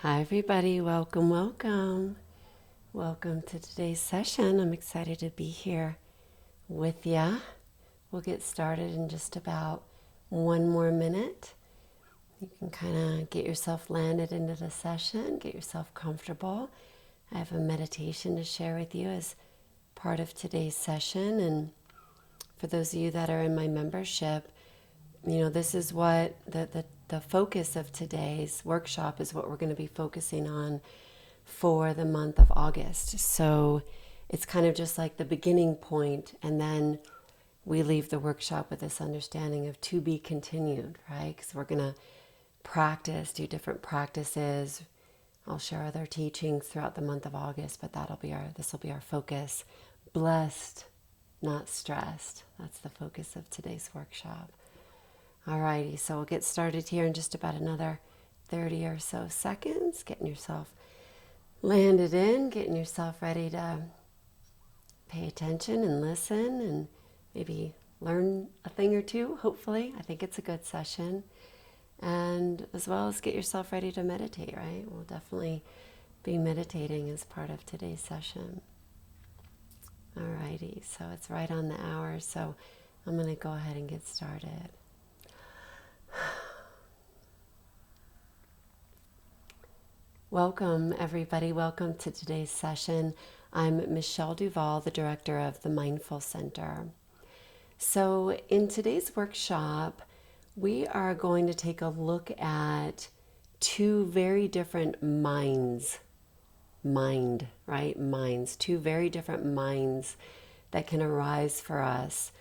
Hi everybody, welcome, welcome. Welcome to today's session. I'm excited to be here with ya. We'll get started in just about one more minute. You can kind of get yourself landed into the session, get yourself comfortable. I have a meditation to share with you as part of today's session. And for those of you that are in my membership, this is what the focus of today's workshop is what we're going to be focusing on for the month of August. So it's kind of just like the beginning point, and then we leave the workshop with this understanding of to be continued, right? Because we're going to practice, do different practices. I'll share other teachings throughout the month of August, but this will be our focus. Blessed, not stressed. That's the focus of today's workshop. Alrighty, so we'll get started here in just about another 30 or so seconds, getting yourself landed in, getting yourself ready to pay attention and listen and maybe learn a thing or two, hopefully. I think it's a good session. And as well as get yourself ready to meditate, right? We'll definitely be meditating as part of today's session. Alrighty, so it's right on the hour, so I'm going to go ahead and get started. Welcome, everybody. Welcome to today's session. I'm Michelle Duval, the director of the Mindful Center. So in today's workshop, we are going to take a look at two very different minds. Two very different minds that can arise for us.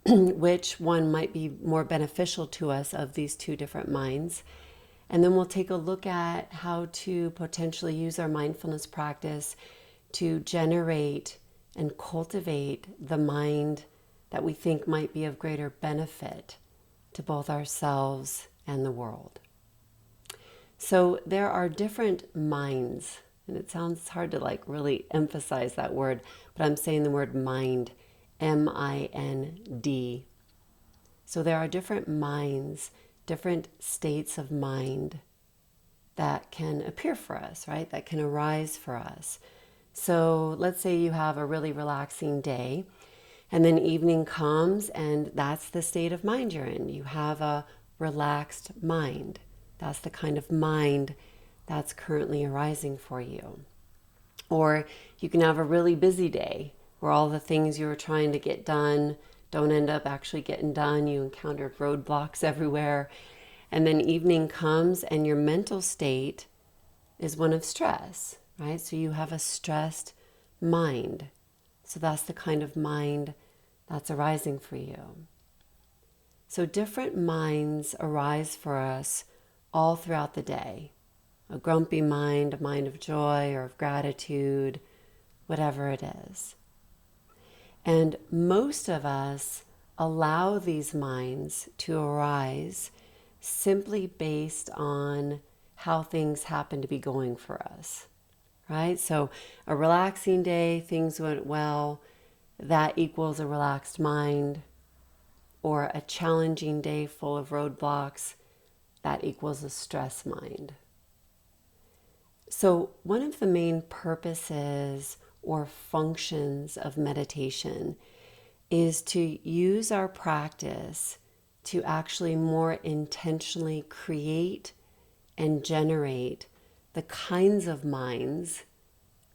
Which one might be more beneficial to us of these two different minds. And then we'll take a look at how to potentially use our mindfulness practice to generate and cultivate the mind that we think might be of greater benefit to both ourselves and the world. So there are different minds, and it sounds hard to really emphasize that word, but I'm saying the word mind, M-I-N-D. So there are different minds, different states of mind that can appear for us, right? That can arise for us. So let's say you have a really relaxing day, and then evening comes, and that's the state of mind you're in. You have a relaxed mind. That's the kind of mind that's currently arising for you. Or you can have a really busy day where all the things you were trying to get done don't end up actually getting done. You encountered roadblocks everywhere. And then evening comes and your mental state is one of stress, right? So you have a stressed mind. So that's the kind of mind that's arising for you. So different minds arise for us all throughout the day. A grumpy mind, a mind of joy or of gratitude, whatever it is. And most of us allow these minds to arise simply based on how things happen to be going for us, right? So a relaxing day, things went well, that equals a relaxed mind. Or a challenging day full of roadblocks, that equals a stress mind. So one of the main purposes or functions of meditation is to use our practice to actually more intentionally create and generate the kinds of minds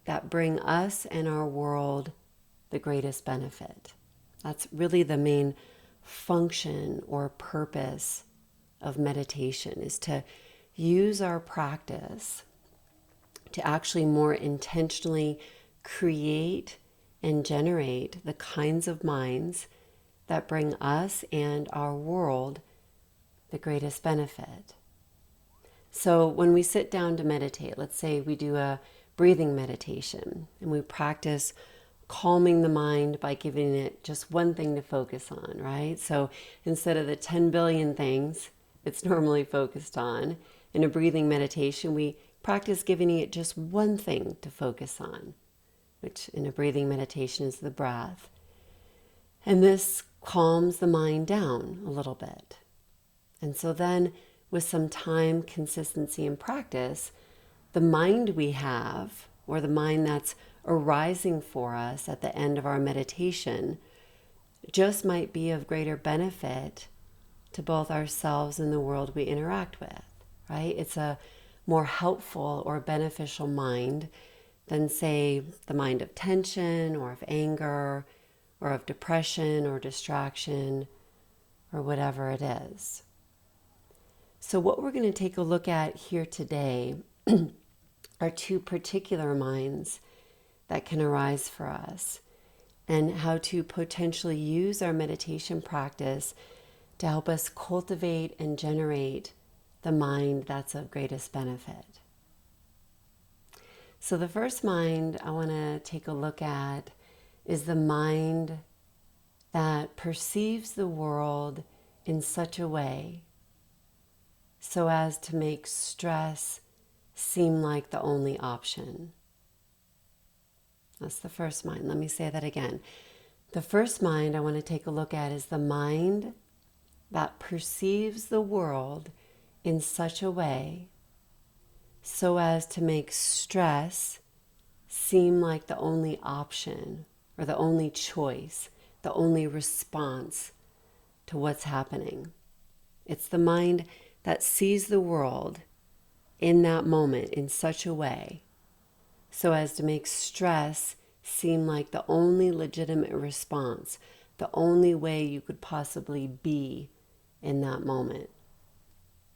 that bring us and our world the greatest benefit. That's really the main function or purpose of meditation, is to use our practice to actually more intentionally create and generate the kinds of minds that bring us and our world the greatest benefit. So when we sit down to meditate, let's say we do a breathing meditation and we practice calming the mind by giving it just one thing to focus on, right? So instead of the 10 billion things it's normally focused on, in a breathing meditation, we practice giving it just one thing to focus on, which in a breathing meditation is the breath. And this calms the mind down a little bit. And so then with some time, consistency, and practice, the mind we have, or the mind that's arising for us at the end of our meditation, just might be of greater benefit to both ourselves and the world we interact with, right? It's a more helpful or beneficial mind than, say, the mind of tension or of anger or of depression or distraction or whatever it is. So what we're going to take a look at here today are two particular minds that can arise for us, and how to potentially use our meditation practice to help us cultivate and generate the mind that's of greatest benefit. So the first mind I want to take a look at is the mind that perceives the world in such a way so as to make stress seem like the only option. That's the first mind. Let me say that again. The first mind I want to take a look at is the mind that perceives the world in such a way so as to make stress seem like the only option or the only choice, the only response to what's happening. It's the mind that sees the world in that moment in such a way so as to make stress seem like the only legitimate response, the only way you could possibly be in that moment,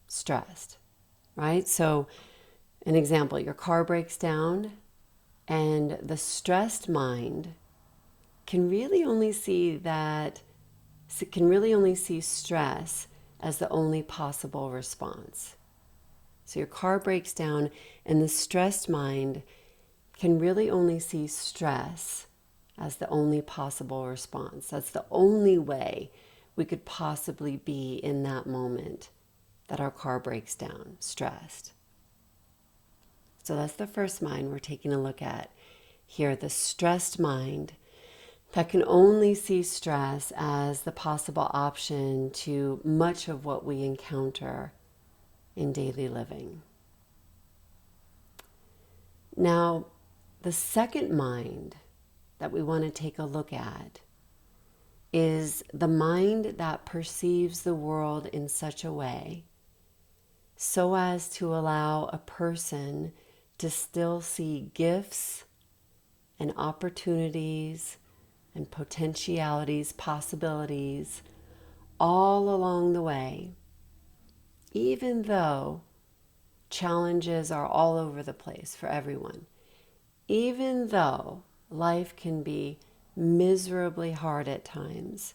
stressed, right? So an example, your car breaks down and the stressed mind can really only see stress as the only possible response. So your car breaks down and the stressed mind can really only see stress as the only possible response. That's the only way we could possibly be in that moment that our car breaks down, stressed. So that's the first mind we're taking a look at here, the stressed mind that can only see stress as the possible option to much of what we encounter in daily living. Now, the second mind that we want to take a look at is the mind that perceives the world in such a way so as to allow a person to still see gifts and opportunities and potentialities, possibilities all along the way, even though challenges are all over the place for everyone. Even though life can be miserably hard at times,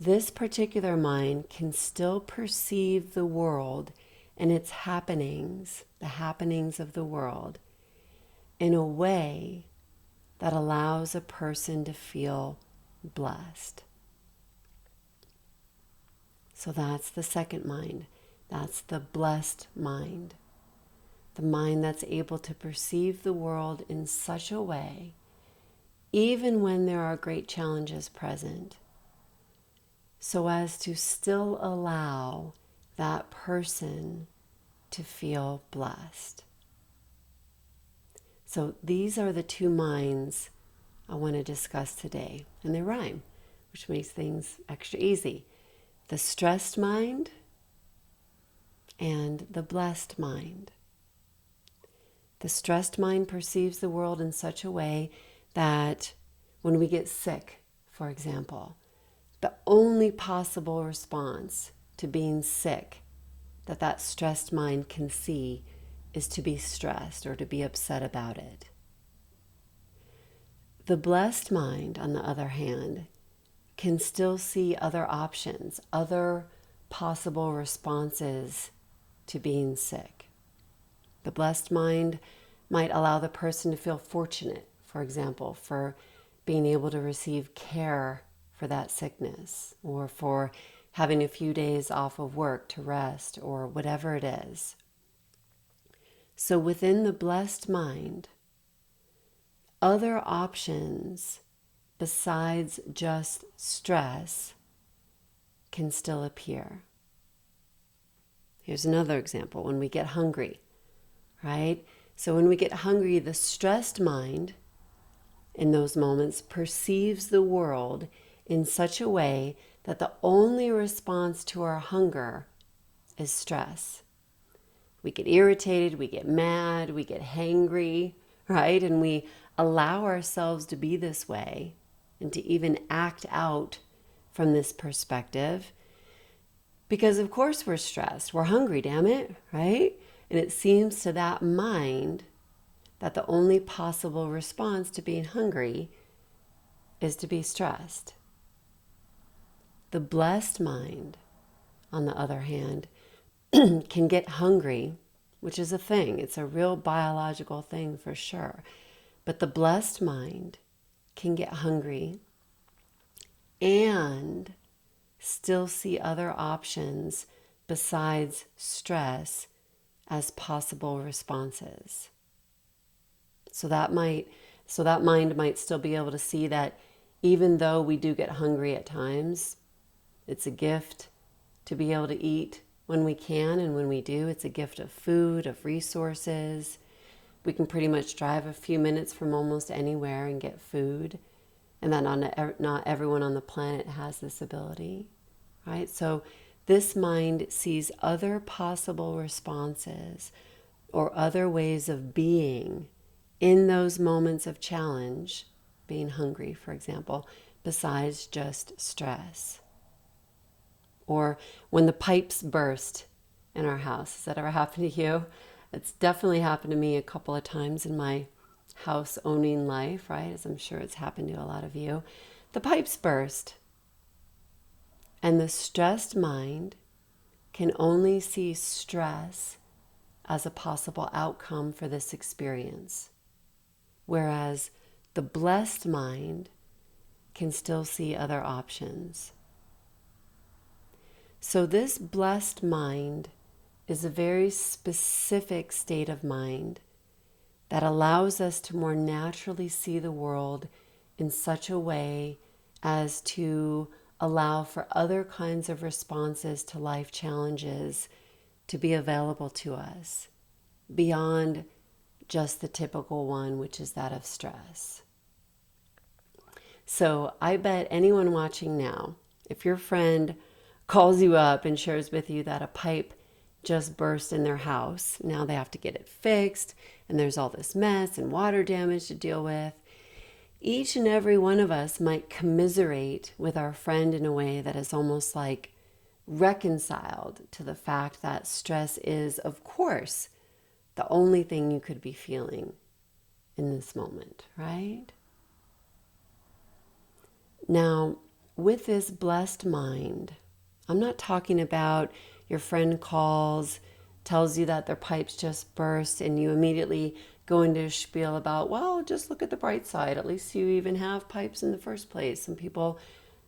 this particular mind can still perceive the world and its happenings, the happenings of the world, in a way that allows a person to feel blessed. So that's the second mind. That's the blessed mind. The mind that's able to perceive the world in such a way, even when there are great challenges present, so as to still allow that person to feel blessed. So these are the two minds I want to discuss today, and they rhyme, which makes things extra easy. The stressed mind and the blessed mind. The stressed mind perceives the world in such a way that when we get sick, for example, the only possible response to being sick that stressed mind can see is to be stressed or to be upset about it. The blessed mind, on the other hand, can still see other options, other possible responses to being sick. The blessed mind might allow the person to feel fortunate, for example, for being able to receive care for that sickness, or for having a few days off of work to rest, or whatever it is. So within the blessed mind, other options besides just stress can still appear. Here's another example. When we get hungry, right? So when we get hungry, the stressed mind in those moments perceives the world in such a way that the only response to our hunger is stress. We get irritated, we get mad, we get hangry, right? And we allow ourselves to be this way and to even act out from this perspective because, of course, we're stressed. We're hungry, damn it, right? And it seems to that mind that the only possible response to being hungry is to be stressed. The blessed mind, on the other hand, can get hungry, which is a thing. It's a real biological thing for sure. But the blessed mind can get hungry and still see other options besides stress as possible responses. So that mind might still be able to see that even though we do get hungry at times, it's a gift to be able to eat when we can, and when we do, it's a gift of food, of resources. We can pretty much drive a few minutes from almost anywhere and get food, and that not everyone on the planet has this ability, right? So this mind sees other possible responses or other ways of being in those moments of challenge, being hungry, for example, besides just stress. Or when the pipes burst in our house. Has that ever happened to you? It's definitely happened to me a couple of times in my house owning life, right? As I'm sure it's happened to a lot of you. The pipes burst. And the stressed mind can only see stress as a possible outcome for this experience. Whereas the blessed mind can still see other options. So this blessed mind is a very specific state of mind that allows us to more naturally see the world in such a way as to allow for other kinds of responses to life challenges to be available to us beyond just the typical one, which is that of stress. So I bet anyone watching now, if your friend calls you up and shares with you that a pipe just burst in their house, now they have to get it fixed, and there's all this mess and water damage to deal with, each and every one of us might commiserate with our friend in a way that is almost like reconciled to the fact that stress is, of course, the only thing you could be feeling in this moment, right? Now, with this blessed mind, I'm not talking about your friend calls, tells you that their pipes just burst, and you immediately go into a spiel about, well, just look at the bright side. At least you even have pipes in the first place. Some people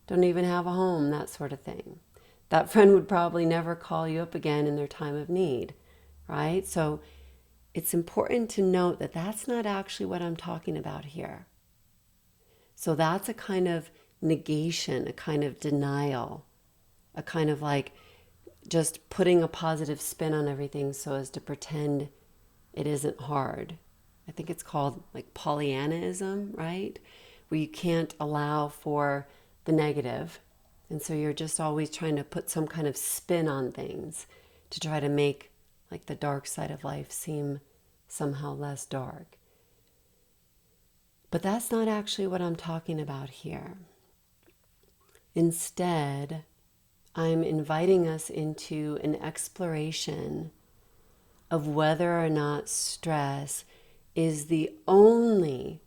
don't even have a home, that sort of thing. That friend would probably never call you up again in their time of need, right? So it's important to note that that's not actually what I'm talking about here. So that's a kind of negation, a kind of denial, a kind of like just putting a positive spin on everything so as to pretend it isn't hard. I think it's called like Pollyannaism, right? Where you can't allow for the negative. And so you're just always trying to put some kind of spin on things to try to make like the dark side of life seem somehow less dark. But that's not actually what I'm talking about here. Instead, I'm inviting us into an exploration of whether or not stress is the only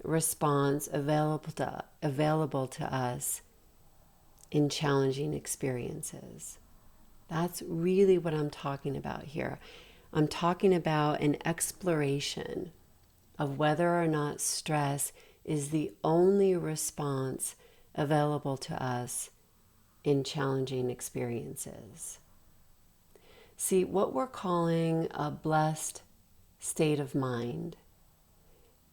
response available to us in challenging experiences. That's really what I'm talking about here. I'm talking about an exploration of whether or not stress is the only response available to us in challenging experiences. See, what we're calling a blessed state of mind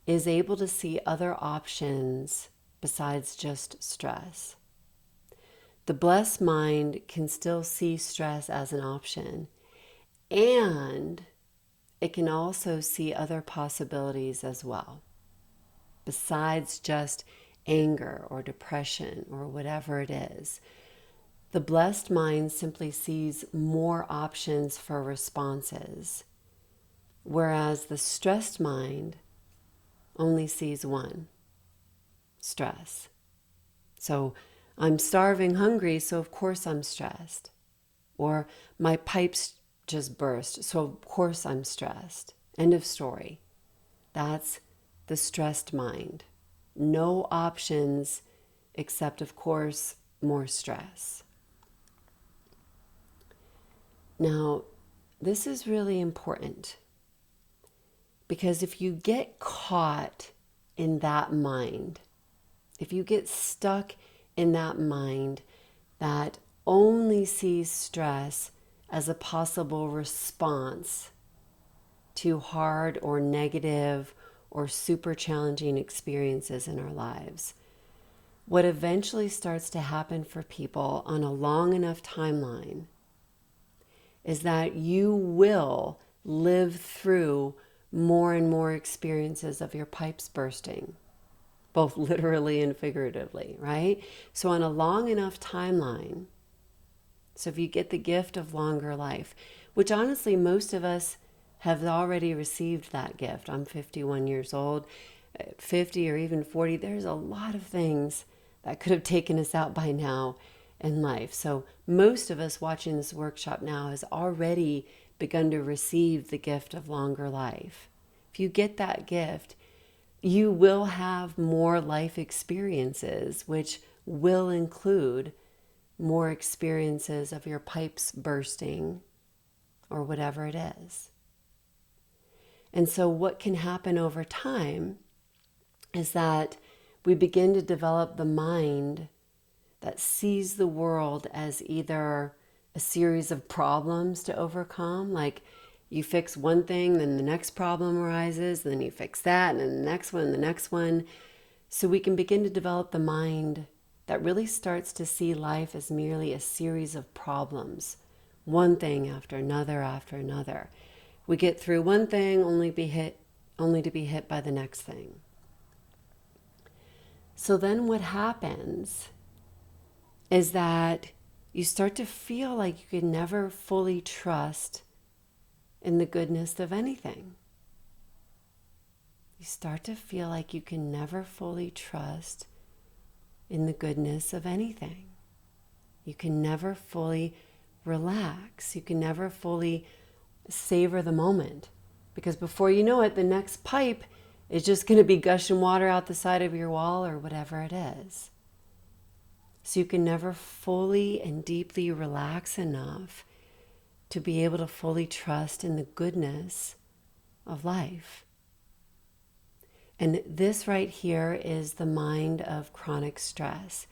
is able to see other options besides just stress. The blessed mind can still see stress as an option and it can also see other possibilities as well, besides just anger or depression or whatever it is. The blessed mind simply sees more options for responses, whereas the stressed mind only sees one: stress. So I'm starving, hungry, so of course I'm stressed. Or my pipes just burst, so of course I'm stressed. End of story. That's the stressed mind. No options except, of course, more stress. Now, this is really important because if you get caught in that mind, if you get stuck in that mind that only sees stress as a possible response to hard or negative or super challenging experiences in our lives, what eventually starts to happen for people on a long enough timeline is that you will live through more and more experiences of your pipes bursting, both literally and figuratively, right? So on a long enough timeline, so if you get the gift of longer life, which honestly most of us have already received that gift. I'm 51 years old, 50 or even 40. There's a lot of things that could have taken us out by now in life. So most of us watching this workshop now has already begun to receive the gift of longer life. If you get that gift, you will have more life experiences, which will include more experiences of your pipes bursting or whatever it is. And so what can happen over time is that we begin to develop the mind that sees the world as either a series of problems to overcome, like you fix one thing, then the next problem arises, then you fix that, and then the next one, and the next one. So we can begin to develop the mind that really starts to see life as merely a series of problems, one thing after another after another. We get through one thing only to be hit by the next thing. So then what happens is that you start to feel like you can never fully trust in the goodness of anything. You start to feel like you can never fully trust in the goodness of anything. You can never fully relax. You can never fully savor the moment, because before you know it, the next pipe is just going to be gushing water out the side of your wall or whatever it is. So you can never fully and deeply relax enough to be able to fully trust in the goodness of life. And this right here is the mind of chronic stress.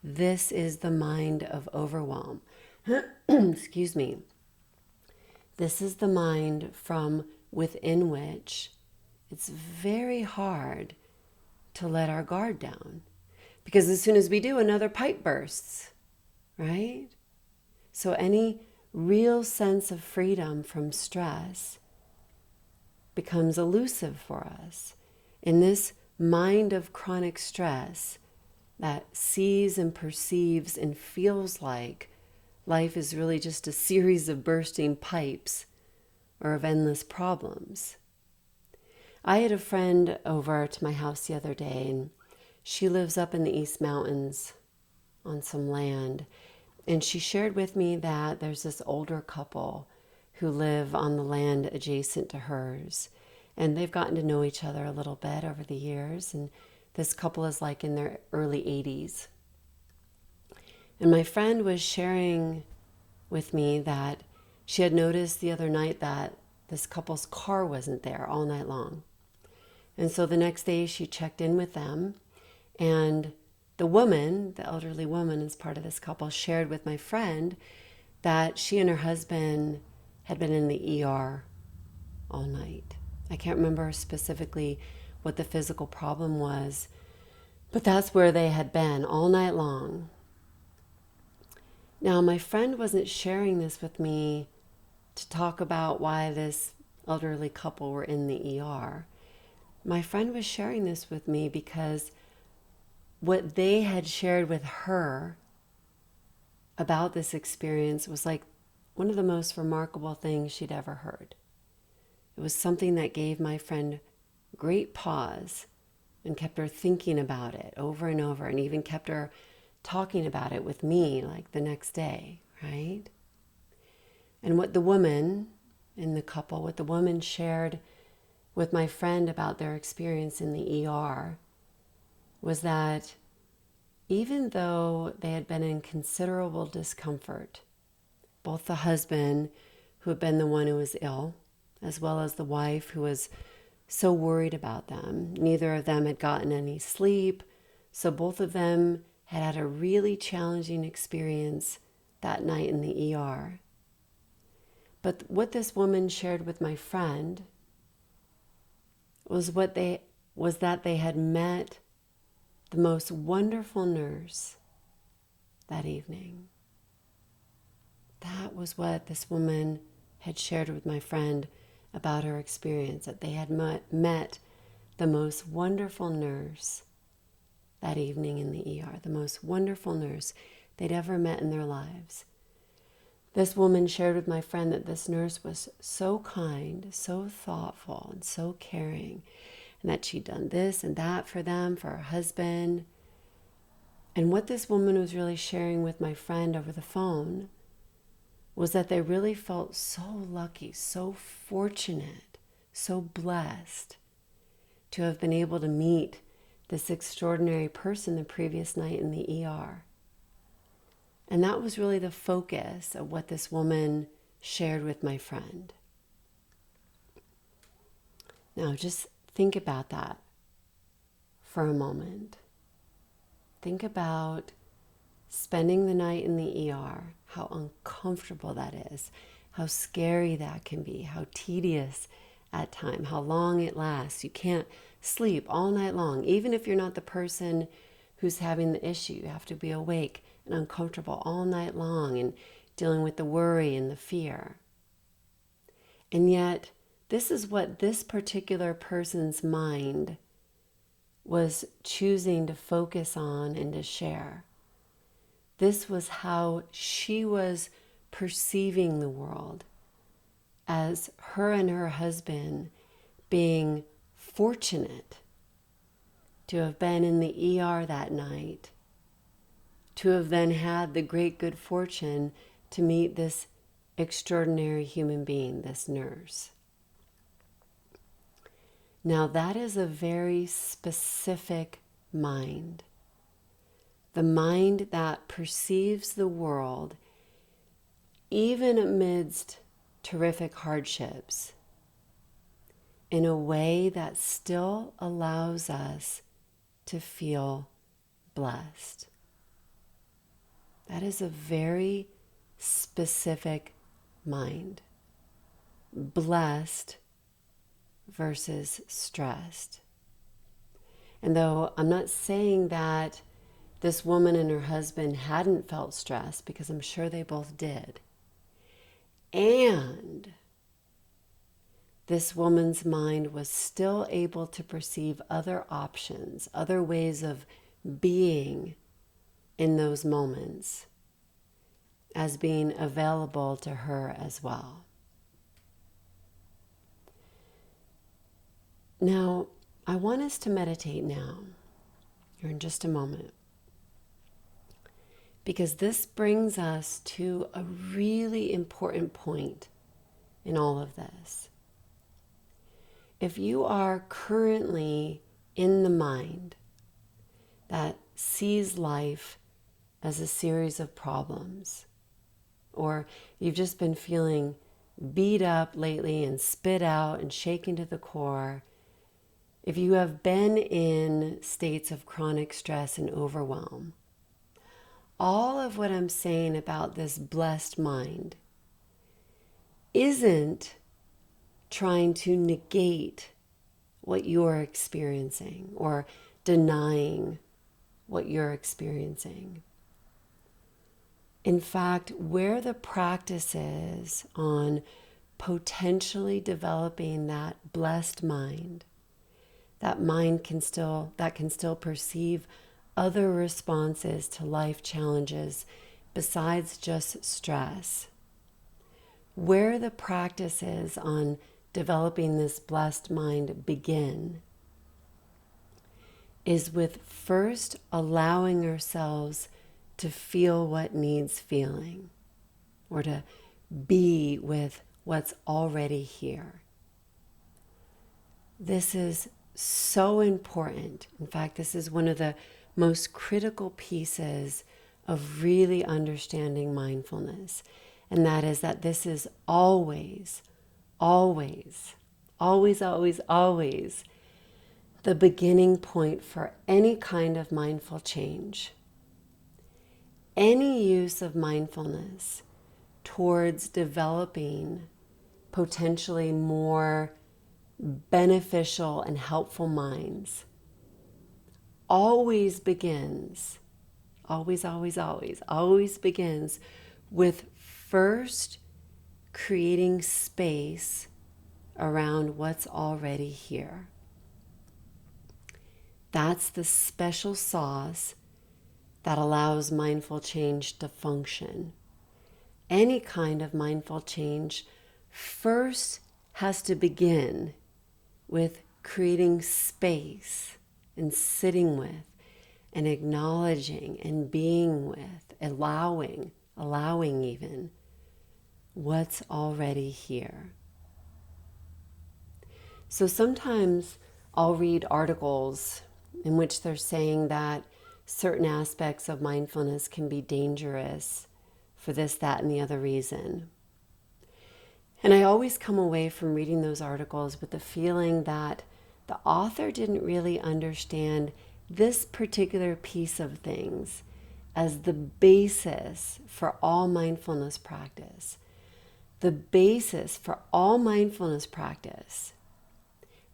This is the mind of overwhelm. Excuse me. This is the mind from within which it's very hard to let our guard down. Because as soon as we do, another pipe bursts, right? So any real sense of freedom from stress becomes elusive for us. In this mind of chronic stress that sees and perceives and feels like life is really just a series of bursting pipes or of endless problems. I had a friend over to my house the other day, and she lives up in the East Mountains on some land. And she shared with me that there's this older couple who live on the land adjacent to hers. And they've gotten to know each other a little bit over the years. And this couple is like in their early 80s. And my friend was sharing with me that she had noticed the other night that this couple's car wasn't there all night long. And so the next day she checked in with them, and the woman, the elderly woman as part of this couple, shared with my friend that she and her husband had been in the ER all night. I can't remember specifically what the physical problem was, but that's where they had been all night long. Now, my friend wasn't sharing this with me to talk about why this elderly couple were in the ER. My friend was sharing this with me because what they had shared with her about this experience was like one of the most remarkable things she'd ever heard. It was something that gave my friend great pause and kept her thinking about it over and over, and even kept her talking about it with me like the next day, right? And what the woman in the couple, what the woman shared with my friend about their experience in the ER was that even though they had been in considerable discomfort, both the husband, who had been the one who was ill, as well as the wife, who was so worried about them. Neither of them had gotten any sleep, so both of them had had a really challenging experience that night in the ER. But what this woman shared with my friend was that they had met the most wonderful nurse that evening. That was what this woman had shared with my friend about her experience, that they had met the most wonderful nurse that evening in the ER, the most wonderful nurse they'd ever met in their lives. This woman shared with my friend that this nurse was so kind, so thoughtful, and so caring, and that she'd done this and that for them, for her husband. And what this woman was really sharing with my friend over the phone was that they really felt so lucky, so fortunate, so blessed to have been able to meet this extraordinary person the previous night in the ER. And that was really the focus of what this woman shared with my friend. Now, just think about that for a moment. Think about spending the night in the ER, how uncomfortable that is, how scary that can be, how tedious at times, how long it lasts. You can't sleep all night long. Even if you're not the person who's having the issue, you have to be awake and uncomfortable all night long and dealing with the worry and the fear. And yet, this is what this particular person's mind was choosing to focus on and to share. This was how she was perceiving the world, as her and her husband being fortunate to have been in the ER that night, to have then had the great good fortune to meet this extraordinary human being, this nurse. Now that is a very specific mind. The mind that perceives the world, even amidst terrific hardships, in a way that still allows us to feel blessed. That is a very specific mind. Blessed versus stressed. And though I'm not saying that this woman and her husband hadn't felt stressed, because I'm sure they both did, and this woman's mind was still able to perceive other options, other ways of being in those moments as being available to her as well. Now, I want us to meditate now, or in just a moment, because this brings us to a really important point in all of this. If you are currently in the mind that sees life as a series of problems, or you've just been feeling beat up lately and spit out and shaken to the core, if you have been in states of chronic stress and overwhelm, all of what I'm saying about this blessed mind isn't trying to negate what you're experiencing or denying what you're experiencing. In fact, where the practice is on potentially developing that blessed mind, that mind that can still perceive other responses to life challenges besides just stress. Where the practices on developing this blessed mind begin is with first allowing ourselves to feel what needs feeling, or to be with what's already here. This is so important. In fact, this is one of the most critical pieces of really understanding mindfulness. And that is that this is always, always, always, always, always the beginning point for any kind of mindful change. Any use of mindfulness towards developing potentially more beneficial and helpful minds always begins, always begins with first creating space around what's already here. That's the special sauce that allows mindful change to function. Any kind of mindful change first has to begin with creating space and sitting with and acknowledging and being with, allowing even what's already here. So sometimes I'll read articles in which they're saying that certain aspects of mindfulness can be dangerous for this, that, and the other reason. And I always come away from reading those articles with the feeling that the author didn't really understand this particular piece of things as the basis for all mindfulness practice. The basis for all mindfulness practice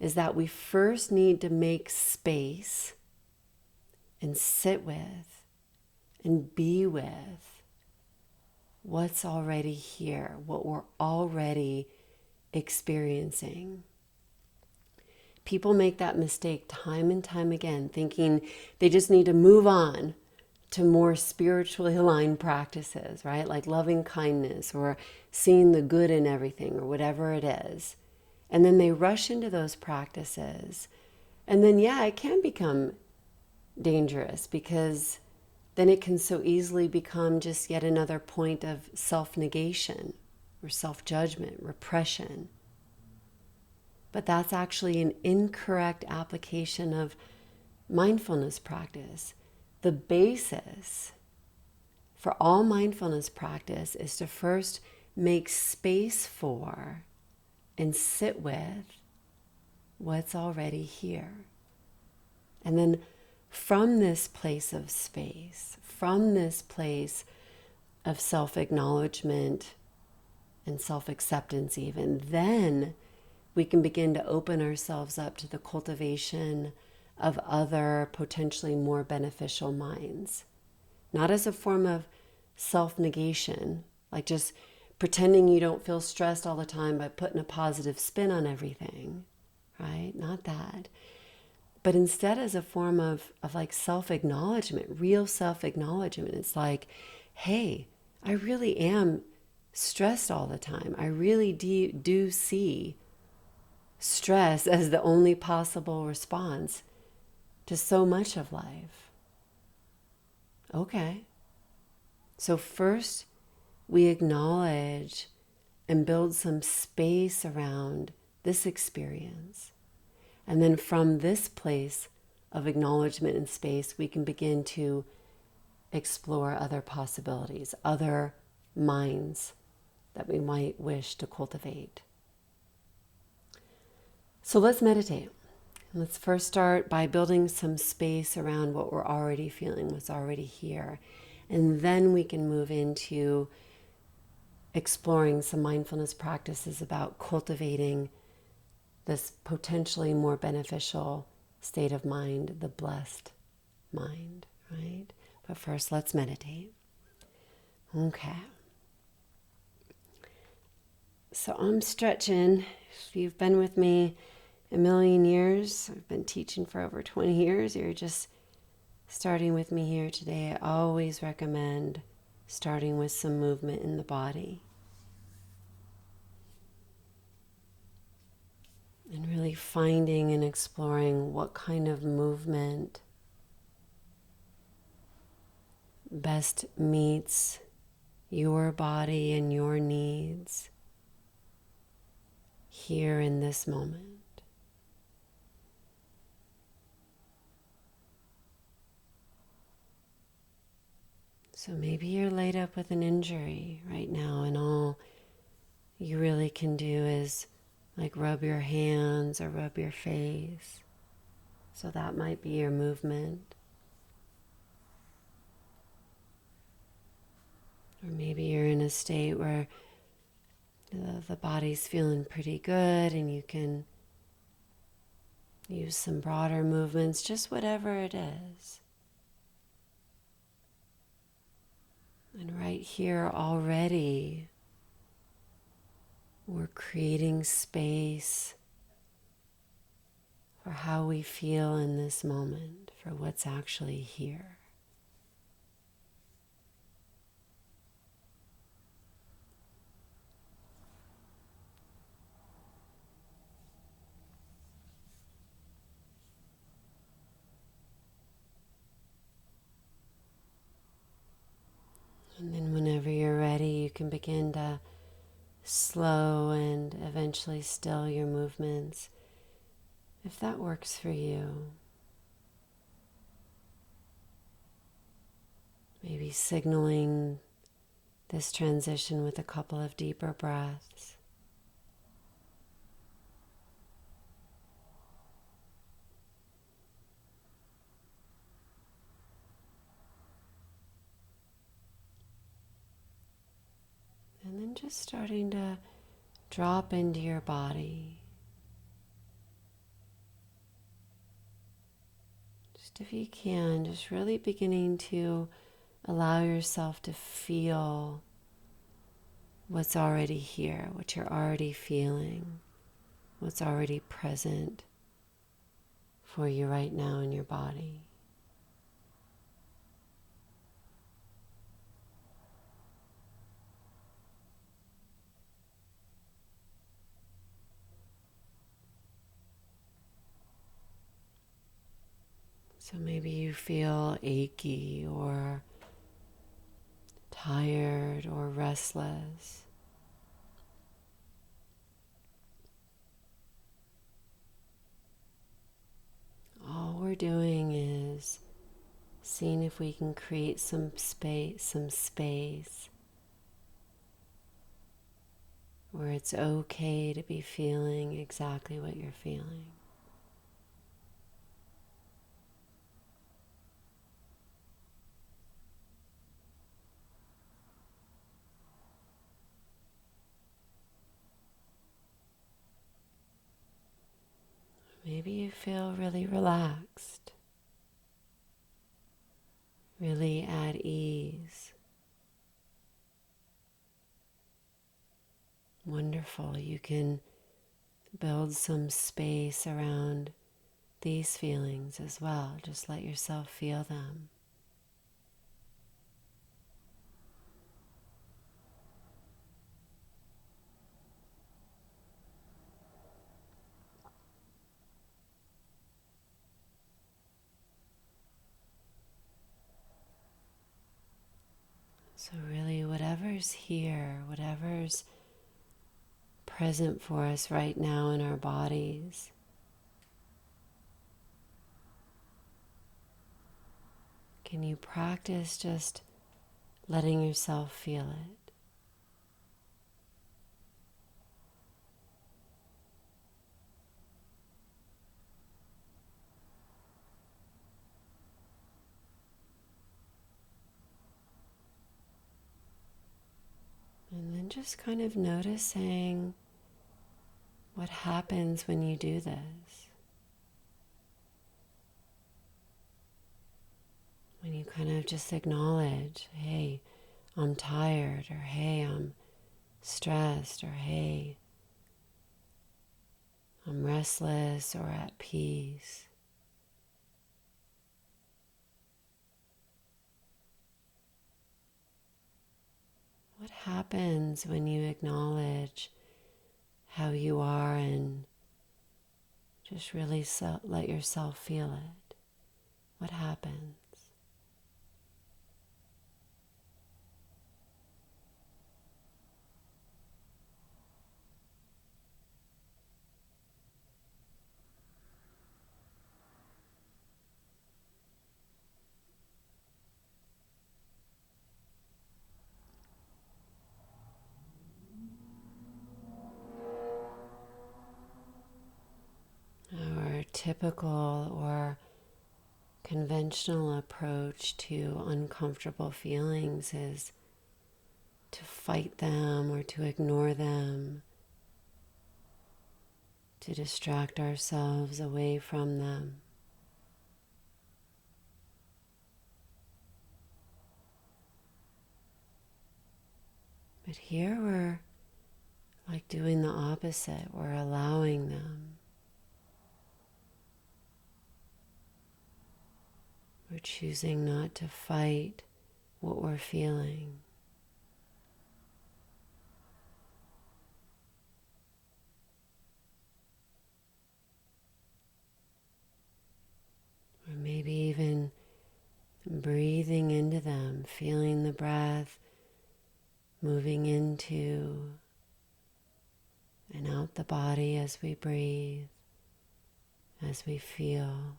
is that we first need to make space and sit with and be with what's already here, what we're already experiencing. People make that mistake time and time again, thinking they just need to move on to more spiritually aligned practices, right? Like loving kindness or seeing the good in everything or whatever it is. And then they rush into those practices. And then, it can become dangerous because then it can so easily become just yet another point of self-negation or self-judgment, repression. But that's actually an incorrect application of mindfulness practice. The basis for all mindfulness practice is to first make space for and sit with what's already here. And then from this place of space, from this place of self-acknowledgement and self-acceptance even, then we can begin to open ourselves up to the cultivation of other potentially more beneficial minds. Not as a form of self-negation, like just pretending you don't feel stressed all the time by putting a positive spin on everything, right? Not that. But instead as a form of like self-acknowledgement, real self-acknowledgement. It's like, hey, I really am stressed all the time. I really do see stress as the only possible response to so much of life. Okay. So first, we acknowledge and build some space around this experience. And then from this place of acknowledgement and space, we can begin to explore other possibilities, other minds that we might wish to cultivate. So let's meditate. Let's first start by building some space around what we're already feeling, what's already here. And then we can move into exploring some mindfulness practices about cultivating this potentially more beneficial state of mind, the blessed mind, right? But first, let's meditate. Okay. So I'm stretching. If you've been with me a million years, I've been teaching for over 20 years, you're just starting with me here today, I always recommend starting with some movement in the body and really finding and exploring what kind of movement best meets your body and your needs here in this moment. So maybe you're laid up with an injury right now, and all you really can do is like rub your hands or rub your face. So that might be your movement. Or maybe you're in a state where the body's feeling pretty good and you can use some broader movements, just whatever it is. And right here already, we're creating space for how we feel in this moment, for what's actually here. And then whenever you're ready, you can begin to slow and eventually still your movements, if that works for you. Maybe signaling this transition with a couple of deeper breaths. And then just starting to drop into your body. Just if you can, just really beginning to allow yourself to feel what's already here, what you're already feeling, what's already present for you right now in your body. So maybe you feel achy or tired or restless. All we're doing is seeing if we can create some space where it's okay to be feeling exactly what you're feeling. Maybe you feel really relaxed, really at ease. Wonderful. You can build some space around these feelings as well. Just let yourself feel them. So really, whatever's here, whatever's present for us right now in our bodies, can you practice just letting yourself feel it? And then just kind of noticing what happens when you do this. When you kind of just acknowledge, hey, I'm tired, or hey, I'm stressed, or hey, I'm restless or at peace. What happens when you acknowledge how you are and just really let yourself feel it? What happens? Our typical or conventional approach to uncomfortable feelings is to fight them or to ignore them, to distract ourselves away from them. But here we're like doing the opposite. We're allowing them. We're choosing not to fight what we're feeling. Or maybe even breathing into them, feeling the breath moving into and out the body as we breathe, as we feel.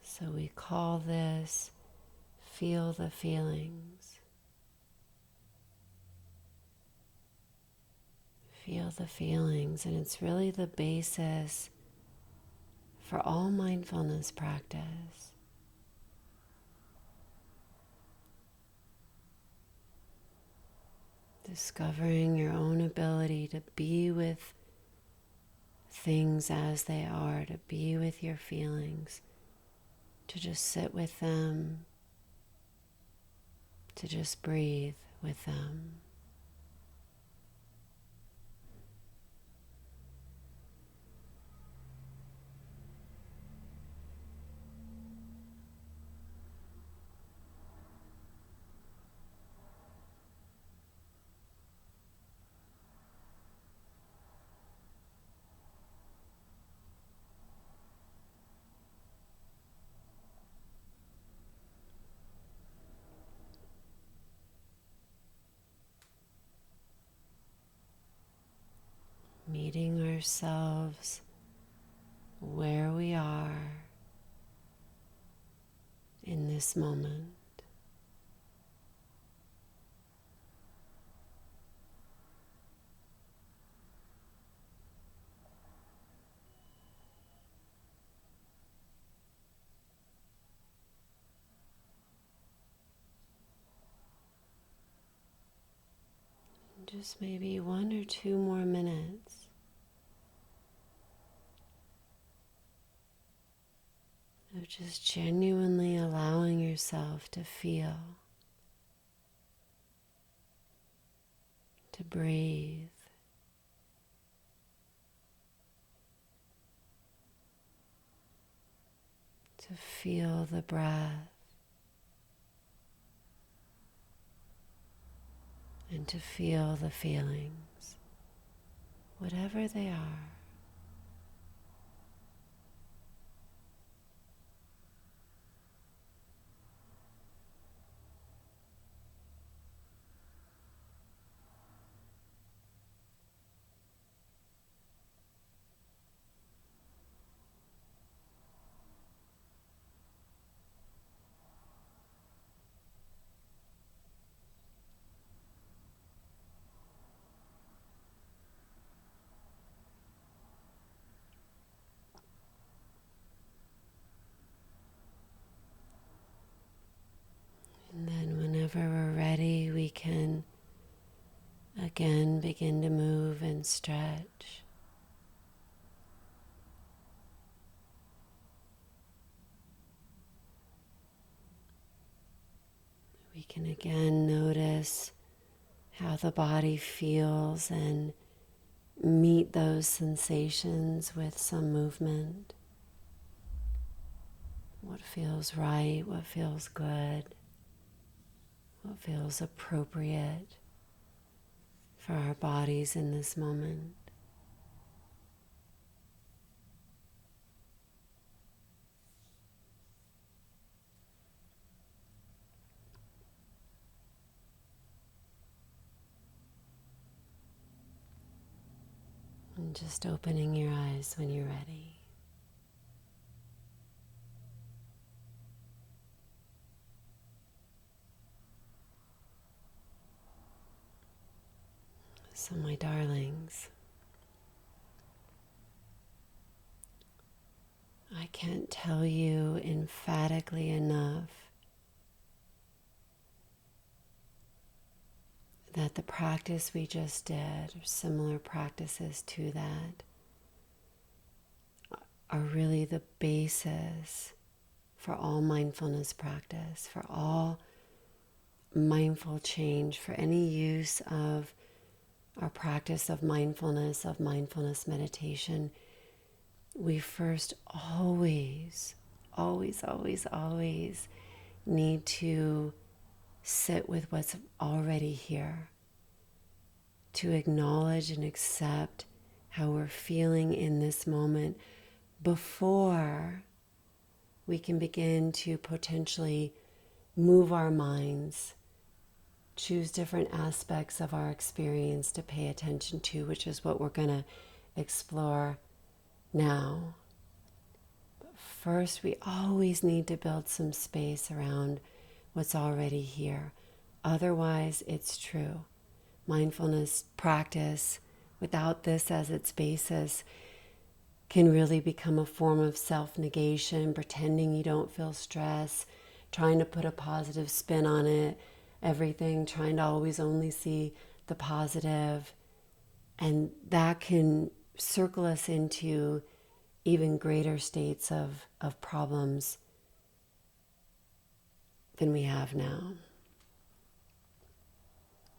So we call this feel the feelings. Feel the feelings, and it's really the basis for all mindfulness practice. Discovering your own ability to be with things as they are, to be with your feelings, to just sit with them, to just breathe with them. Meeting ourselves where we are in this moment. Just maybe 1 or 2 more minutes of just genuinely allowing yourself to feel, to breathe, to feel the breath, and to feel the feelings, whatever they are. again begin to move and stretch. We can again notice how the body feels and meet those sensations with some movement. What feels right, what feels good, what feels appropriate for our bodies in this moment. And just opening your eyes when you're ready. So my darlings, I can't tell you emphatically enough that the practice we just did, or similar practices to that, are really the basis for all mindfulness practice, for all mindful change, for any use of our practice of mindfulness meditation. We first always need to sit with what's already here, to acknowledge and accept how we're feeling in this moment before we can begin to potentially move our minds, choose different aspects of our experience to pay attention to, which is what we're going to explore now. But first, we always need to build some space around what's already here. Otherwise, it's true. Mindfulness practice, without this as its basis, can really become a form of self-negation, pretending you don't feel stress, trying to put a positive spin on it, everything, trying to always only see the positive. And that can circle us into even greater states of problems than we have now.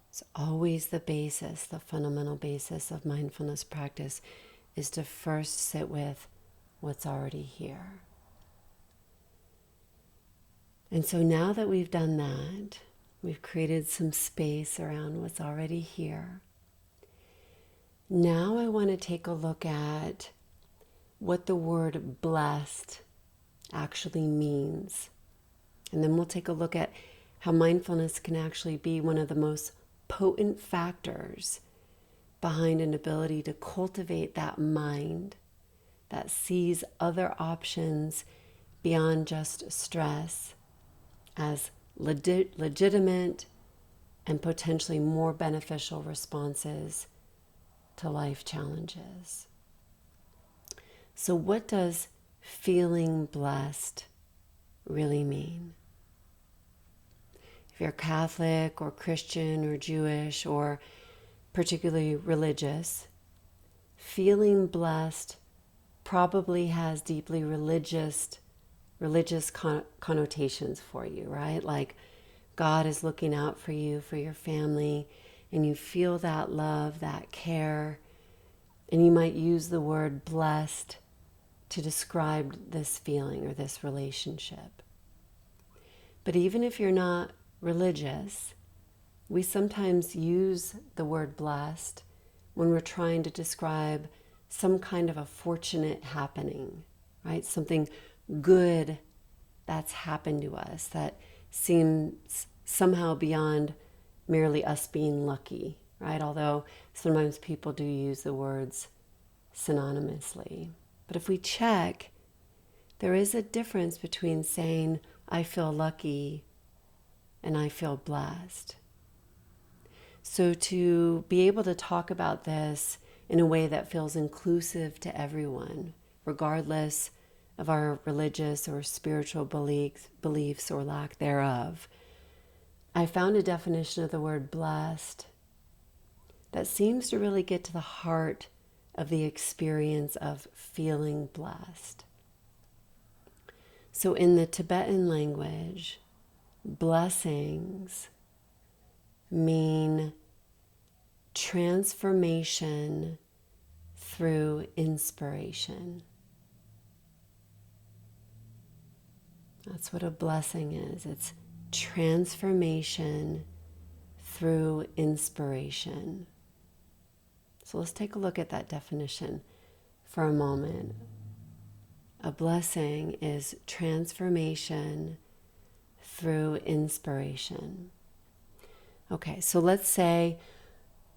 It's always the basis, the fundamental basis of mindfulness practice is to first sit with what's already here. And so now that we've done that, we've created some space around what's already here. Now I want to take a look at what the word blessed actually means. And then we'll take a look at how mindfulness can actually be one of the most potent factors behind an ability to cultivate that mind that sees other options beyond just stress as legitimate and potentially more beneficial responses to life challenges. So what does feeling blessed really mean? If you're Catholic or Christian or Jewish or particularly religious, feeling blessed probably has deeply religious connotations for you, right? Like God is looking out for you, for your family, and you feel that love, that care, and you might use the word blessed to describe this feeling or this relationship. But even if you're not religious, we sometimes use the word blessed when we're trying to describe some kind of a fortunate happening, right? Something good that's happened to us that seems somehow beyond merely us being lucky, right? Although sometimes people do use the words synonymously. But if we check, there is a difference between saying, I feel lucky and I feel blessed. So to be able to talk about this in a way that feels inclusive to everyone, regardless of our religious or spiritual beliefs or lack thereof, I found a definition of the word blessed that seems to really get to the heart of the experience of feeling blessed. So in the Tibetan language, blessings mean transformation through inspiration. That's what a blessing is. It's transformation through inspiration. So let's take a look at that definition for a moment. A blessing is transformation through inspiration. Okay, so let's say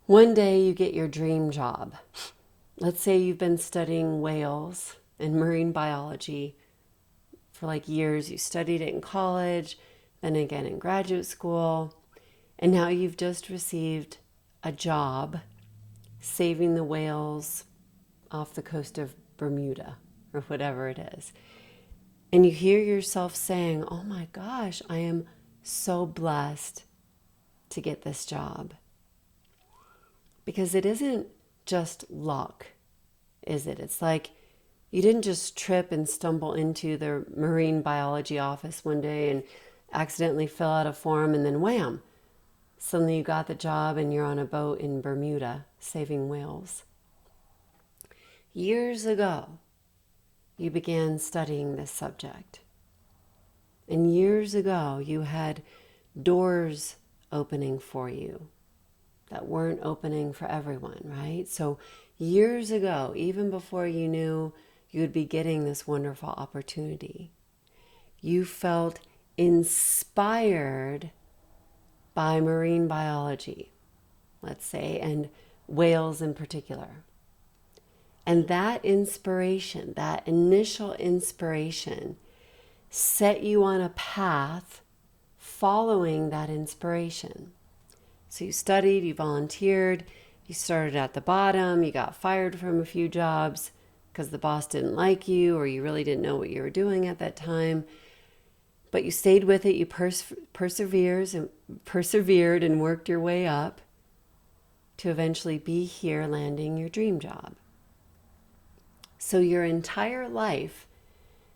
one day you get your dream job. Let's say you've been studying whales and marine biology for like years. You studied it in college, then again in graduate school, and now you've just received a job saving the whales off the coast of Bermuda or whatever it is. And you hear yourself saying, "Oh my gosh, I am so blessed to get this job." Because it isn't just luck, is it? It's like you didn't just trip and stumble into the marine biology office one day and accidentally fill out a form and then wham, suddenly you got the job and you're on a boat in Bermuda saving whales. Years ago, you began studying this subject. And years ago, you had doors opening for you that weren't opening for everyone, right? So years ago, even before you knew you would be getting this wonderful opportunity, you felt inspired by marine biology, let's say, and whales in particular. And that inspiration, that initial inspiration, set you on a path following that inspiration. So you studied, you volunteered, you started at the bottom, you got fired from a few jobs because the boss didn't like you or you really didn't know what you were doing at that time. But you stayed with it, you persevered and worked your way up to eventually be here landing your dream job. So your entire life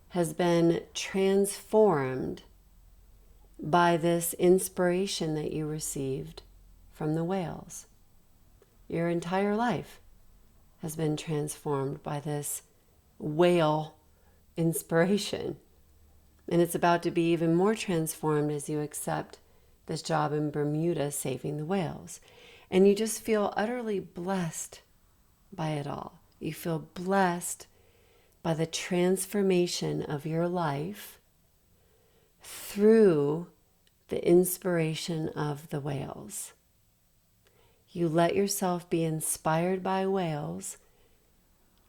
has been transformed by this inspiration that you received from the whales. Your entire life has been transformed by this whale inspiration. And it's about to be even more transformed as you accept this job in Bermuda saving the whales. And you just feel utterly blessed by it all. You feel blessed by the transformation of your life through the inspiration of the whales. You let yourself be inspired by whales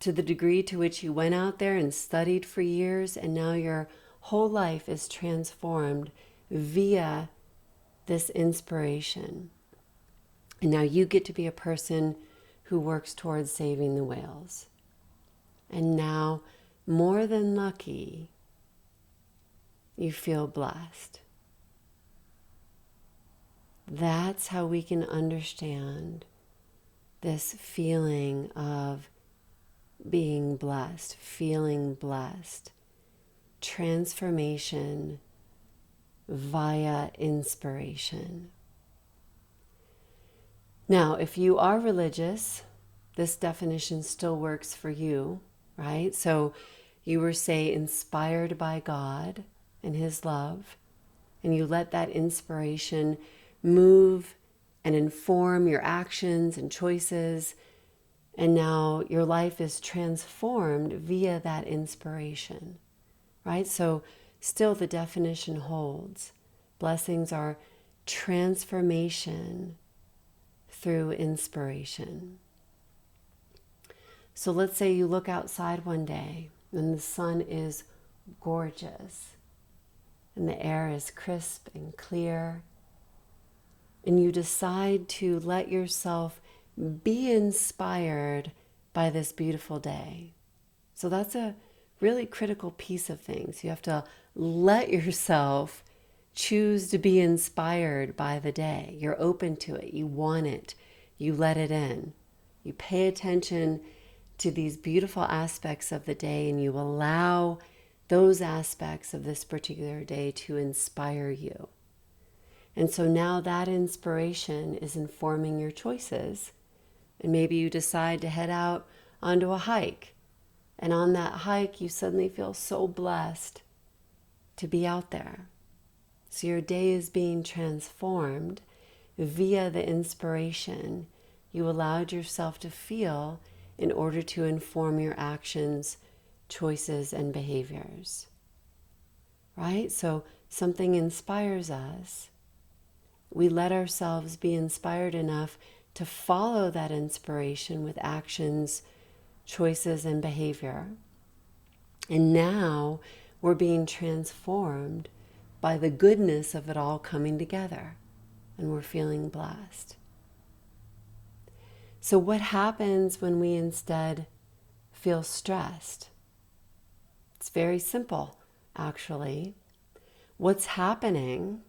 to the degree to which you went out there and studied for years, and now your whole life is transformed via this inspiration. And now you get to be a person who works towards saving the whales. And now, more than lucky, you feel blessed. That's how we can understand this feeling of being blessed, feeling blessed. Transformation via inspiration. Now, if you are religious, this definition still works for you, right? So you were, say, inspired by God and His love, and you let that inspiration move and inform your actions and choices, and now your life is transformed via that inspiration, right? So still the definition holds. Blessings are transformation through inspiration. So let's say you look outside one day and the sun is gorgeous and the air is crisp and clear, and you decide to let yourself be inspired by this beautiful day. So that's a really critical piece of things. You have to let yourself choose to be inspired by the day. You're open to it. You want it. You let it in. You pay attention to these beautiful aspects of the day, and you allow those aspects of this particular day to inspire you. And so now that inspiration is informing your choices. And maybe you decide to head out onto a hike. And on that hike, you suddenly feel so blessed to be out there. So your day is being transformed via the inspiration you allowed yourself to feel in order to inform your actions, choices, and behaviors. Right? So something inspires us. We let ourselves be inspired enough to follow that inspiration with actions, choices, and behavior. And now we're being transformed by the goodness of it all coming together, and we're feeling blessed. So what happens when we instead feel stressed? It's very simple, actually. What's happening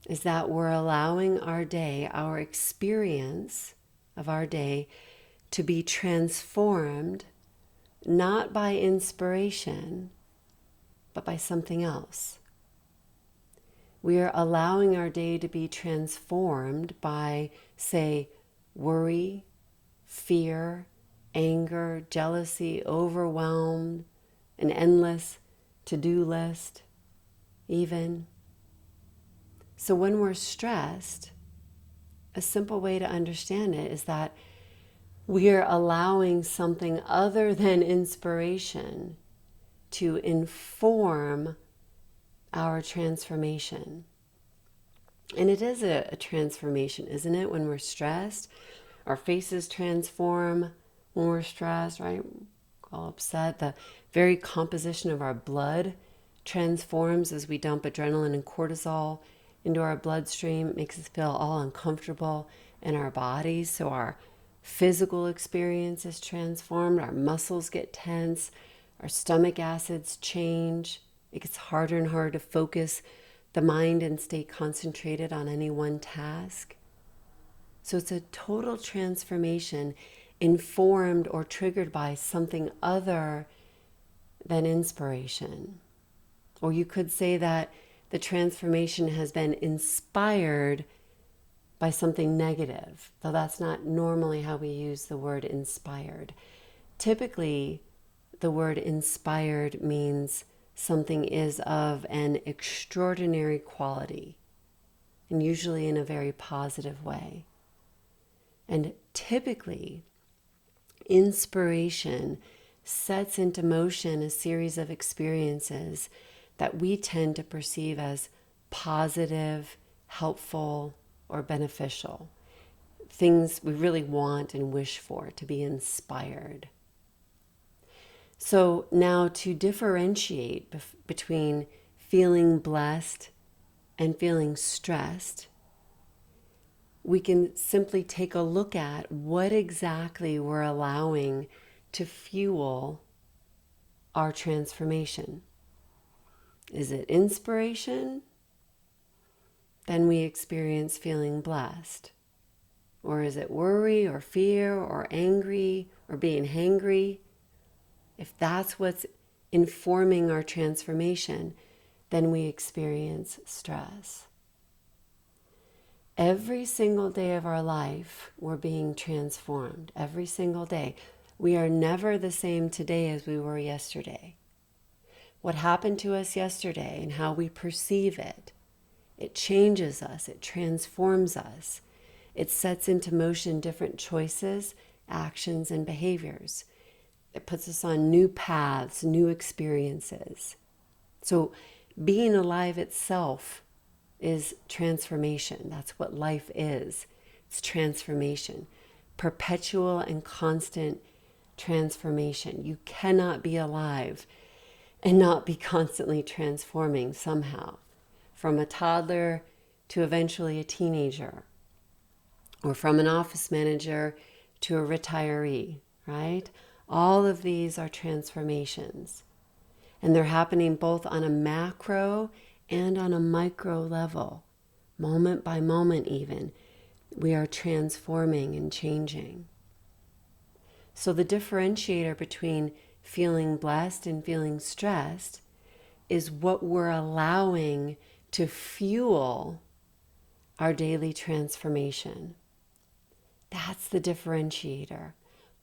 is that we're allowing our day, our experience of our day, to be transformed not by inspiration, but by something else. We are allowing our day to be transformed by, say, worry, fear, anger, jealousy, overwhelm, an endless to-do list, even. So when we're stressed, a simple way to understand it is that we are allowing something other than inspiration to inform our transformation. And it is a transformation, isn't it? When we're stressed, our faces transform when we're stressed, right? All upset. The very composition of our blood transforms as we dump adrenaline and cortisol into our bloodstream. It makes us feel all uncomfortable in our bodies. So our physical experience is transformed. Our muscles get tense. Our stomach acids change. It gets harder and harder to focus the mind and stay concentrated on any one task. So it's a total transformation informed or triggered by something other than inspiration. Or you could say that the transformation has been inspired by something negative, though that's not normally how we use the word inspired. Typically, the word inspired means something is of an extraordinary quality, and usually in a very positive way. And typically, inspiration sets into motion a series of experiences that we tend to perceive as positive, helpful, or beneficial. Things we really want and wish for, to be inspired. So now to differentiate between feeling blessed and feeling stressed, we can simply take a look at what exactly we're allowing to fuel our transformation. Is it inspiration? Then we experience feeling blessed. Or is it worry or fear or angry or being hangry? If that's what's informing our transformation, then we experience stress. Every single day of our life, we're being transformed. Every single day. We are never the same today as we were yesterday. What happened to us yesterday and how we perceive it, it changes us, it transforms us. It sets into motion different choices, actions, and behaviors. It puts us on new paths, new experiences. So being alive itself is transformation. That's what life is. It's transformation. Perpetual and constant transformation. You cannot be alive and not be constantly transforming somehow. From a toddler to eventually a teenager. Or from an office manager to a retiree, right? All of these are transformations. And they're happening both on a macro and on a micro level, moment by moment even. We are transforming and changing. So the differentiator between feeling blessed and feeling stressed is what we're allowing to fuel our daily transformation. That's the differentiator.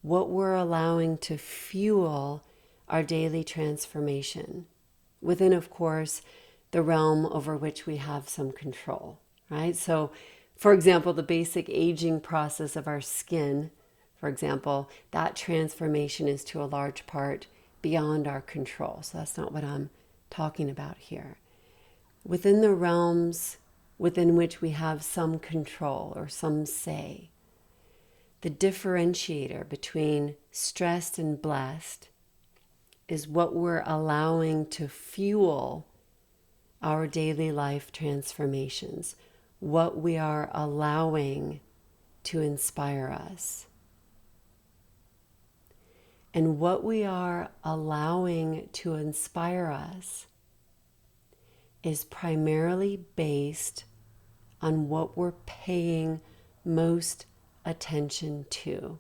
What we're allowing to fuel our daily transformation within, of course, the realm over which we have some control, right? So, for example, the basic aging process of our skin, for example, that transformation is to a large part beyond our control. So that's not what I'm talking about here. Within the realms within which we have some control or some say, the differentiator between stressed and blessed is what we're allowing to fuel our daily life transformations, what we are allowing to inspire us. And what we are allowing to inspire us is primarily based on what we're paying most attention to.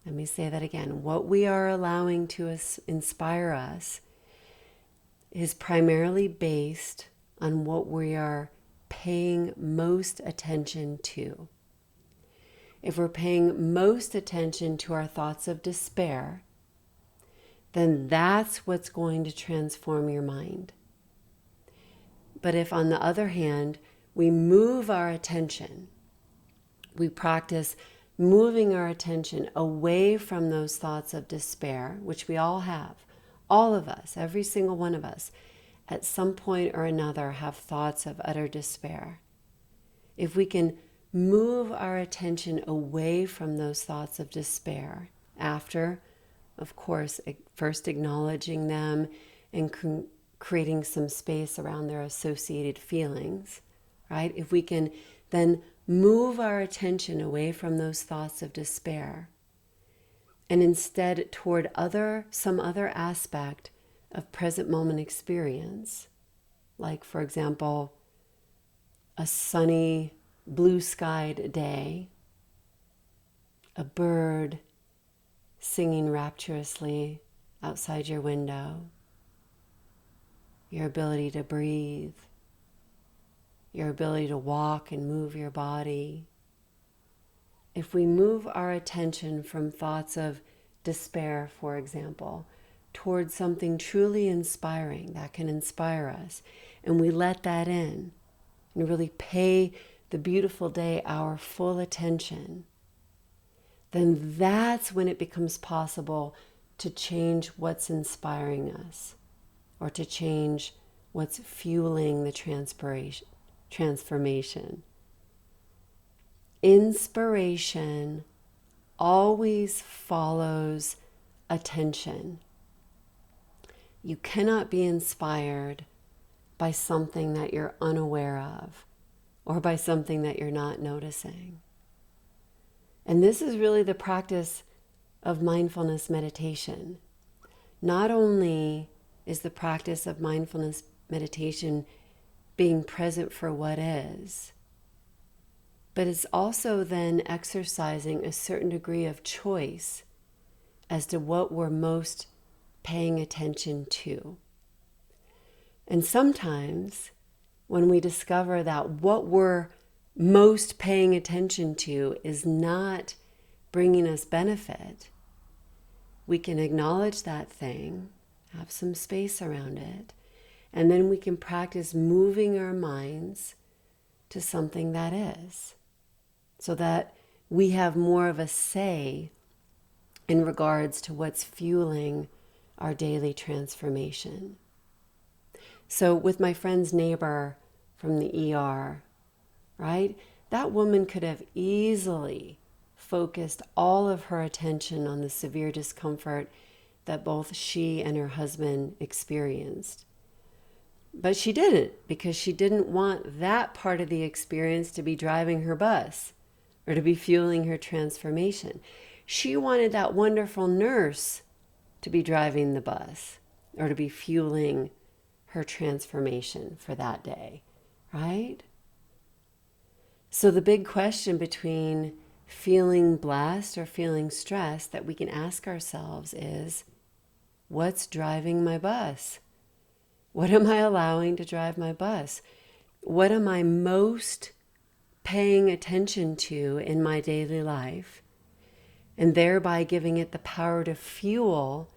Let me say that again. What we are allowing to inspire us is primarily based on what we are paying most attention to. If we're paying most attention to our thoughts of despair, then that's what's going to transform your mind. But if, on the other hand, we move our attention, we practice moving our attention away from those thoughts of despair, which we all have, all of us, every single one of us, at some point or another have thoughts of utter despair. If we can move our attention away from those thoughts of despair after, of course, first acknowledging them and creating some space around their associated feelings, right? If we can then move our attention away from those thoughts of despair and instead toward some other aspect of present moment experience, like, for example, a sunny, blue-skied day, a bird singing rapturously outside your window, your ability to breathe, your ability to walk and move your body. If we move our attention from thoughts of despair, for example, towards something truly inspiring that can inspire us, and we let that in and really pay the beautiful day our full attention, then that's when it becomes possible to change what's inspiring us or to change what's fueling the transformation. Inspiration always follows attention. You cannot be inspired by something that you're unaware of or by something that you're not noticing. And this is really the practice of mindfulness meditation. Not only is the practice of mindfulness meditation being present for what is, but it's also then exercising a certain degree of choice as to what we're most paying attention to. And sometimes when we discover that what we're most paying attention to is not bringing us benefit, we can acknowledge that thing, have some space around it, and then we can practice moving our minds to something that is, so that we have more of a say in regards to what's fueling our daily transformation. So with my friend's neighbor from the ER, right? That woman could have easily focused all of her attention on the severe discomfort that both she and her husband experienced. But she didn't, because she didn't want that part of the experience to be driving her bus or to be fueling her transformation. She wanted that wonderful nurse to be driving the bus or to be fueling her transformation for that day, right? So the big question between feeling blessed or feeling stressed that we can ask ourselves is, what's driving my bus? What am I allowing to drive my bus? What am I most paying attention to in my daily life, and thereby giving it the power to fuel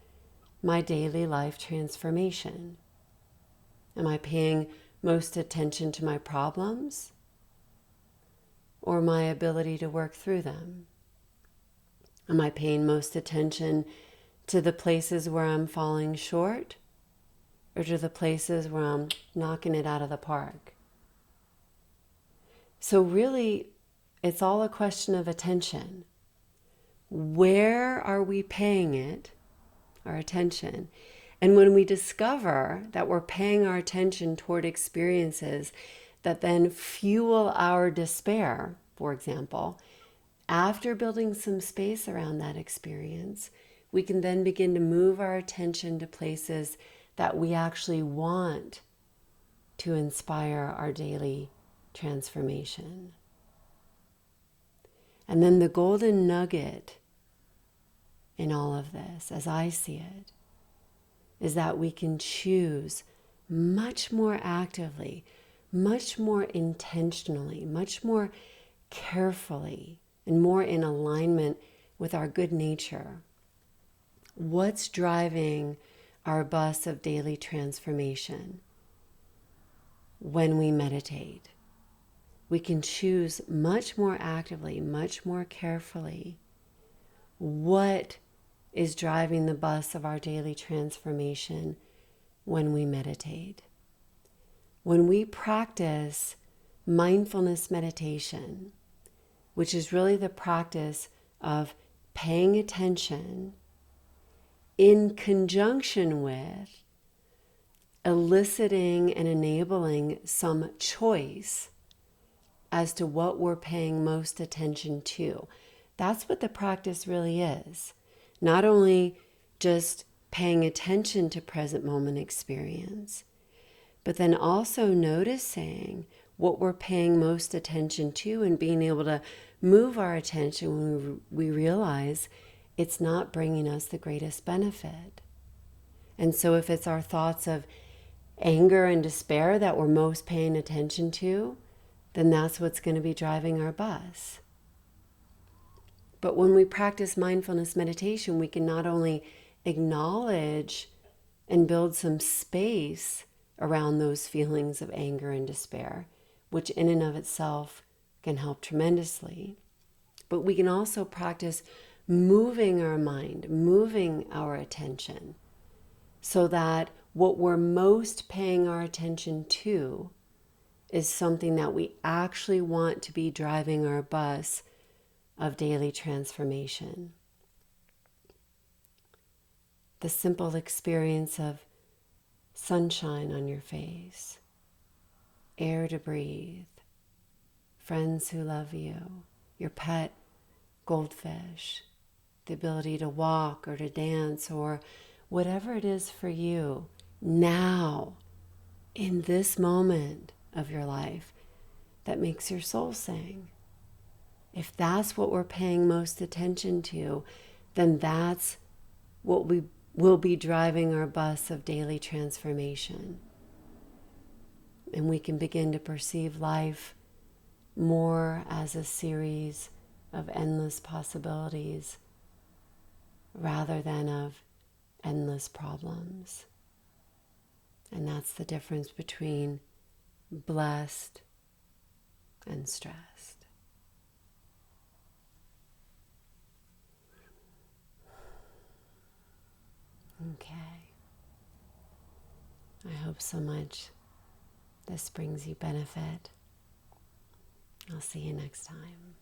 my daily life transformation? Am I paying most attention to my problems or my ability to work through them? Am I paying most attention to the places where I'm falling short or to the places where I'm knocking it out of the park? So really, it's all a question of attention. Where are we paying it, our attention? And when we discover that we're paying our attention toward experiences that then fuel our despair, for example, after building some space around that experience, we can then begin to move our attention to places that we actually want to inspire our daily transformation. And then the golden nugget in all of this, as I see it, is that we can choose much more actively, much more intentionally, much more carefully, and more in alignment with our good nature. What's driving our bus of daily transformation when we meditate? We can choose much more actively, much more carefully what is driving the bus of our daily transformation when we meditate. When we practice mindfulness meditation, which is really the practice of paying attention in conjunction with eliciting and enabling some choice as to what we're paying most attention to. That's what the practice really is. Not only just paying attention to present moment experience, but then also noticing what we're paying most attention to and being able to move our attention when we realize it's not bringing us the greatest benefit. And so if it's our thoughts of anger and despair that we're most paying attention to, then that's what's going to be driving our bus. But when we practice mindfulness meditation, we can not only acknowledge and build some space around those feelings of anger and despair, which in and of itself can help tremendously, but we can also practice moving our mind, moving our attention, so that what we're most paying our attention to is something that we actually want to be driving our bus of daily transformation. The simple experience of sunshine on your face, air to breathe, friends who love you, your pet goldfish, the ability to walk or to dance or whatever it is for you now in this moment of your life that makes your soul sing. If that's what we're paying most attention to, then that's what we will be driving our bus of daily transformation. And we can begin to perceive life more as a series of endless possibilities rather than of endless problems. And that's the difference between blessed and stressed. Okay. I hope so much this brings you benefit. I'll see you next time.